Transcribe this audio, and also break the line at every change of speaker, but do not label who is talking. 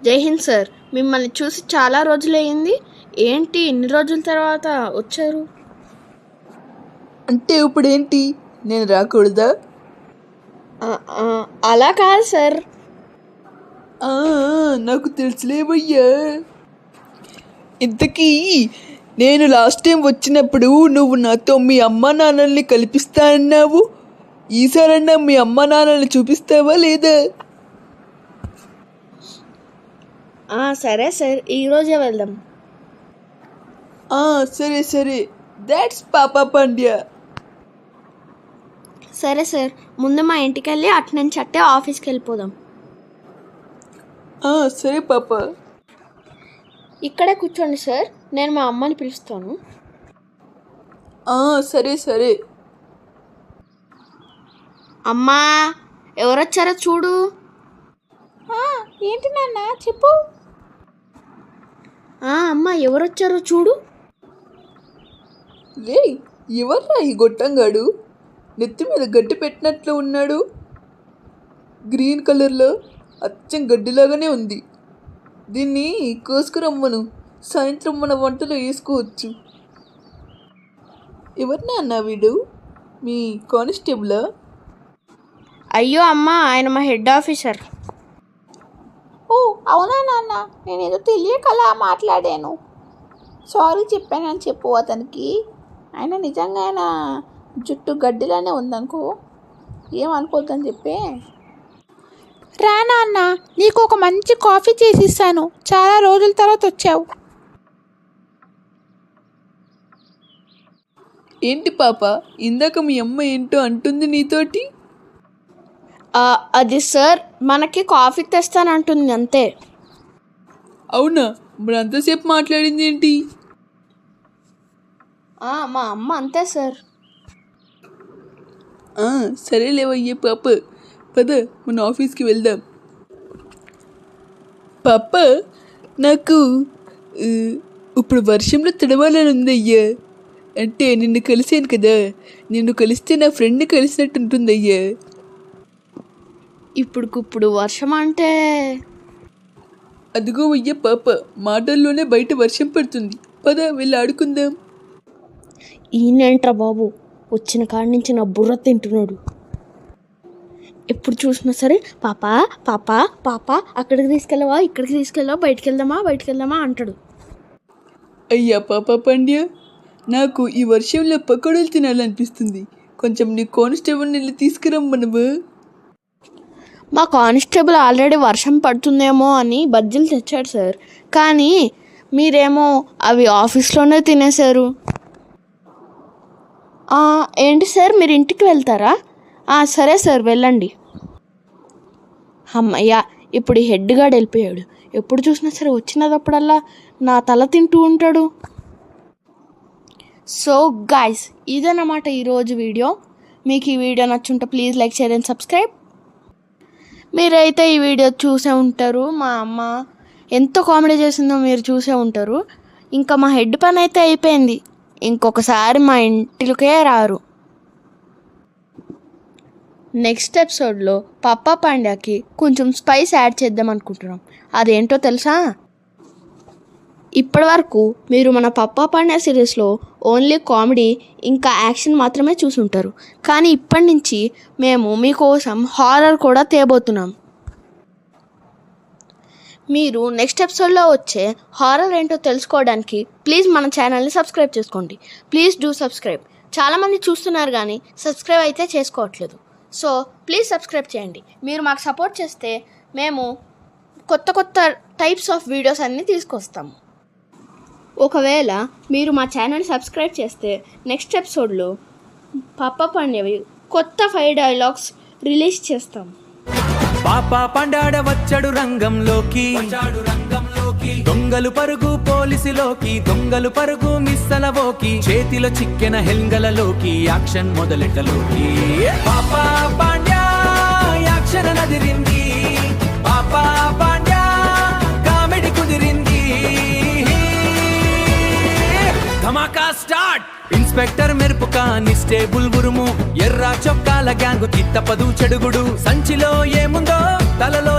జై హింద్ సార్. మిమ్మల్ని చూసి చాలా రోజులయ్యింది. ఏంటి ఇన్ని రోజుల తర్వాత వచ్చారు?
అంటే ఇప్పుడేంటి, నేను రాకూడదా?
అలా కాదు సార్.
నాకు తెలుసులేవయ్యా. ఇంతకీ నేను లాస్ట్ టైం వచ్చినప్పుడు నువ్వు నాతో మీ అమ్మ నాన్నల్ని కల్పిస్తా అన్నావు. ఈసారన్నా మీ అమ్మ నాన్నల్ని చూపిస్తావా లేదా?
సరే సార్, ఈరోజే వెళ్దాం.
సరే సరే, దాట్స్ పాపా పాండ్యా.
సరే సార్, ముందు మా ఇంటికి వెళ్ళి అటు నుంచి అట్టే ఆఫీస్కి వెళ్ళిపోదాం.
సరే పాప.
ఇక్కడే కూర్చోండి సార్, నేను మా అమ్మని పిలుస్తాను.
సరే సరే.
అమ్మా, ఎవరొచ్చారో చూడు.
ఏంటి నాన్న, చెప్పు.
అమ్మ, ఎవరొచ్చారో చూడు.
లే, ఎవర్రా ఈ గొట్టంగాడు? నెత్తి మీద గడ్డి పెట్టినట్లు ఉన్నాడు. గ్రీన్ కలర్లో అచ్చం గడ్డిలాగానే ఉంది. దీన్ని కోసుకురమ్మను, సాయంత్రం మన వంటలో వేసుకోవచ్చు. ఎవరినా అన్నా వీడు? మీ కానిస్టేబులా?
అయ్యో అమ్మ, ఆయన మా హెడ్ ఆఫీసర్.
ఓ అవునా నాన్న, నేనేదో తెలియక అలా మాట్లాడాను. సారీ చెప్పానని చెప్పు అతనికి. ఆయన నిజంగా ఆయన జుట్టు గడ్డిలానే ఉందనుకో, ఏమనుకోవద్దని చెప్పే. రా నాన్న, నీకు ఒక మంచి కాఫీ చేసిస్తాను. చాలా రోజుల తర్వాత వచ్చావు.
ఏంటి పాప, ఇందాక మీ అమ్మ ఏంటో అంటుంది నీతోటి?
అది సార్, మనకి కాఫీ తెస్తానంటుంది అంతే.
అవునా? మరి అంతసేపు మాట్లాడింది ఏంటి?
మా అమ్మ అంతే సార్.
సరేలేవయ్యే పాప, పద మన ఆఫీస్కి వెళ్దాం. పాప, నాకు ఇప్పుడు వర్షంలో తడవాలని ఉందయ్యా. అంటే నిన్ను కలిసాను కదా, నిన్ను కలిస్తే నా ఫ్రెండ్ని కలిసినట్టు ఉంటుందయ్యా.
ఇప్పుడు వర్షం అంటే?
అదిగో అయ్యా పాప, మాటల్లోనే బయట వర్షం పడుతుంది. పద వెళ్ళి ఆడుకుందాం.
ఈయనేంట్రా బాబు, వచ్చిన కాడి నుంచి నా బుర్ర తింటున్నాడు. ఎప్పుడు చూసినా సరే పాపా పాపా పాపా, అక్కడికి తీసుకెళ్ళవా, ఇక్కడికి తీసుకెళ్ళవా, బయటికి వెళ్దామా అంటాడు.
అయ్యా పాపా పాండ్య, నాకు ఈ వర్షంలో పకోడీలు తినాలనిపిస్తుంది. కొంచెం నీ కానిస్టేబుల్ని వెళ్ళి తీసుకురమ్మనువు.
మా కానిస్టేబుల్ ఆల్రెడీ వర్షం పడుతుందేమో అని బజ్జీలు తెచ్చాడు సార్, కానీ మీరేమో అవి ఆఫీస్లోనే తినేశారు. ఏంటి సార్, మీరు ఇంటికి వెళ్తారా? సరే సార్, వెళ్ళండి. అమ్మయ్య, ఇప్పుడు ఈ హెడ్ గార్డ్ వెళ్ళిపోయాడు. ఎప్పుడు చూసినా సరే వచ్చినదప్పుడల్లా నా తల తింటూ ఉంటాడు. సో గైస్, ఇదన్నమాట ఈరోజు వీడియో. మీకు ఈ వీడియో నచ్చుంటే please like, share and subscribe. మీరైతే ఈ వీడియో చూసే ఉంటారు. మా అమ్మ ఎంతో కామెడీ చేసిందో మీరు చూసే ఉంటారు. ఇంకా మా హెడ్ పని అయితే అయిపోయింది. ఇంకొకసారి మా ఇంటికే రారు. నెక్స్ట్ ఎపిసోడ్లో పాపా పాండ్యాకి కొంచెం స్పైస్ యాడ్ చేద్దాం అనుకుంటున్నాం. అదేంటో తెలుసా? ఇప్పటి వరకు మీరు మన పాపా పాండ్యా సిరీస్లో ఓన్లీ కామెడీ ఇంకా యాక్షన్ మాత్రమే చూసుంటారు. కానీ ఇప్పటి నుంచి మేము మీకోసం హారర్ కూడా తేబోతున్నాం. మీరు నెక్స్ట్ ఎపిసోడ్లో వచ్చే హారర్ ఏంటో తెలుసుకోవడానికి ప్లీజ్ మన ఛానల్ని సబ్స్క్రైబ్ చేసుకోండి. Please do subscribe. చాలామంది చూస్తున్నారు కానీ సబ్స్క్రైబ్ అయితే చేసుకోవట్లేదు. సో ప్లీజ్ సబ్స్క్రైబ్ చేయండి. మీరు మాకు సపోర్ట్ చేస్తే మేము కొత్త టైప్స్ ఆఫ్ వీడియోస్ అన్నీ తీసుకొస్తాము. ఒకవేళ మీరు మా ఛానల్ సబ్స్క్రైబ్ చేస్తే నెక్స్ట్ ఎపిసోడ్లో పాపా పాండ్యవి కొత్త 5 డైలాగ్స్ రిలీజ్ చేస్తాం.
పాపా పండాడ వచ్చాడు రంగంలోకి, దొంగలు పరుగు పోలీసులోకి, దొంగలు పరుగు మిస్సలవోకి, చేతిలో చిక్కెన హెల్గలలోకి, యాక్షన్ మొదలెట్టలోకి. పాపా పాండ్యా యాక్షన్ నదిరింది, పాపా పాండ్యా కామెడీ కుదిరింది. ధమాకా స్టార్ట్. ఇన్స్పెక్టర్ మెరుపు కానిస్టేబుల్ ఉరుము, ఎర్ర చొక్కాల గ్యాంగు చిత్తపదు చెడుగుడు, సంచిలో ఏముందో తలలో